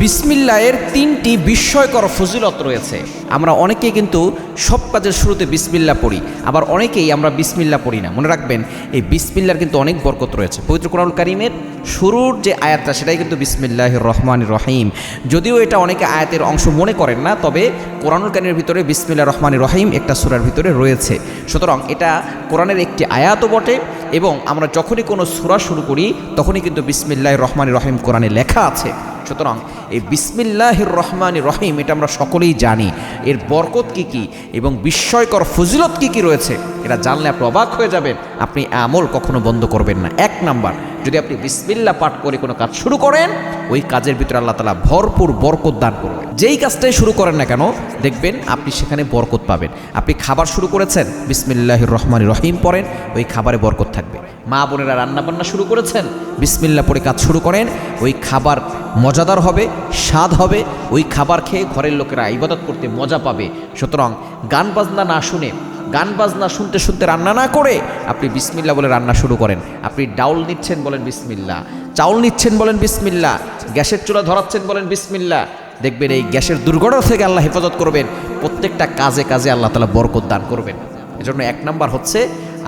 বিসমিল্লাহের তিনটি বিস্ময়কর ফজিলত রয়েছে। আমরা অনেকেই কিন্তু সব কাজের শুরুতে বিসমিল্লাহ পড়ি, আবার অনেকেই আমরা বিসমিল্লাহ পড়ি না। মনে রাখবেন, এই বিসমিল্লাহর কিন্তু অনেক বরকত রয়েছে। পবিত্র কোরআনুল কারীমের শুরুর যে আয়াতটা সেটাই কিন্তু বিসমিল্লাহির রহমানির রহিম। যদিও এটা অনেকে আয়াতের অংশ মনে করেন না, তবে কোরআনুল কারীমের ভিতরে বিসমিল্লাহির রহমানির রহিম একটা সূরার ভিতরে রয়েছে। সুতরাং এটা কোরআনের একটি আয়াতও বটে, এবং আমরা যখনই কোনো সূরা শুরু করি তখনই কিন্তু বিসমিল্লাহির রহমানির রহিম কোরআনে লেখা আছে। সুতরাং এই বিসমিল্লাহির রহমানির রহিম এটা আমরা সকলেই জানি, এর বরকত কী কী এবং বিস্ময়কর ফজিলত কী কী রয়েছে এটা জানলে আপনি অবাক হয়ে যাবেন। আপনি আমল কখনো বন্ধ করবেন না। এক নাম্বার, যদি আপনি বিসমিল্লাহ পাঠ করে কোনো কাজ শুরু করেন, ওই কাজের ভিতরে আল্লাহ তাআলা ভরপুর বরকত দান করবেন। যেই কাজটাই শুরু করেন না কেন, দেখবেন আপনি সেখানে বরকত পাবেন। আপনি খাবার শুরু করেছেন, বিসমিল্লাহির রহমানির রহিম পড়েন, ওই খাবারে বরকত থাকবে। মা বোনেরা রান্নাবান্না শুরু করেছেন, বিসমিল্লাহ পড়ে কাজ শুরু করেন, ওই খাবার মজাদার হবে, স্বাদ হবে, ওই খাবার খেয়ে ঘরের লোকেরা ইবাদত করতে মজা পাবে। সুতরাং গান বাজনা না শুনে, গান বাজনা শুনতে শুনতে রান্না না করে আপনি বিসমিল্লাহ বলে রান্না শুরু করেন। আপনি ডাউল নিচ্ছেন, বলেন বিসমিল্লাহ। চাউল নিচ্ছেন, বলেন বিসমিল্লাহ। গ্যাসের চুলা ধরাচ্ছেন, বলেন বিসমিল্লাহ। দেখবেন এই গ্যাসের দুর্ঘটনা থেকে আল্লাহ হেফাজত করবেন। প্রত্যেকটা কাজে কাজে আল্লাহ তাআলা বরকত দান করবেন। এজন্য এক নাম্বার হচ্ছে,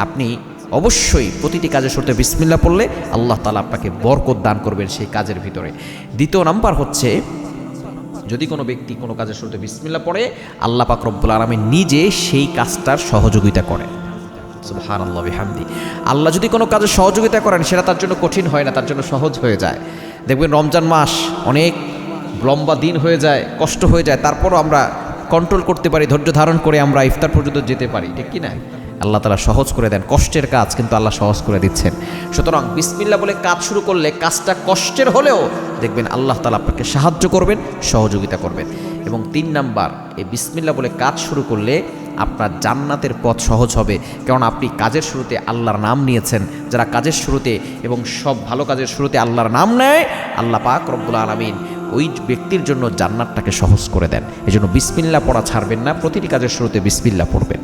আপনি অবশ্যই প্রতিটি কাজের শুরুতে বিসমিল্লাহ পড়লে আল্লাহ তাআলা আপনাকে বরকত দান করবেন সেই কাজের ভিতরে। দ্বিতীয় নাম্বার হচ্ছে, যদি কোনো ব্যক্তি কোনো কাজের শুরুতে বিসমিল্লাহ পড়ে, আল্লাহ পাক রব্বুল আলামিন নিজে সেই কাজটার সহযোগিতা করেন। সুবহানাল্লাহ বিহামদি। আল্লাহ যদি কোনো কাজে সহযোগিতা করেন, সেটা তার জন্য কঠিন হয় না, তার জন্য সহজ হয়ে যায়। দেখবেন রমজান মাস অনেক লম্বা দিন হয়ে যায়, কষ্ট হয়ে যায়, তারপরও আমরা কন্ট্রোল করতে পারি, ধৈর্য ধারণ করে আমরা ইফতার পর্যন্ত যেতে পারি, ঠিক কি না? আল্লাহ তাআলা সহজ করে দেন। কষ্টের কাজ কিন্তু আল্লাহ সহজ করে দিচ্ছেন। সুতরাং বিসমিল্লাহ বলে কাজ শুরু করলে, কাজটা কষ্টের হলেও দেখবেন আল্লাহ তাআলা আপনাকে সাহায্য করবেন, সহযোগিতা করবেন। এবং 3 নাম্বার, এই বিসমিল্লাহ বলে কাজ শুরু করলে আপনার জান্নাতের পথ সহজ হবে, কারণ আপনি কাজের শুরুতে আল্লাহর নাম নিয়েছেন। যারা কাজের শুরুতে এবং সব ভালো কাজের শুরুতে আল্লাহর নাম নেয়, আল্লাহ পাক রব্বুল আলামিন ওই ব্যক্তির জন্য জান্নাতটাকে সহজ করে দেন। এজন্য বিসমিল্লাহ পড়া ছাড়বেন না, প্রতিটি কাজের শুরুতে বিসমিল্লাহ পড়বেন।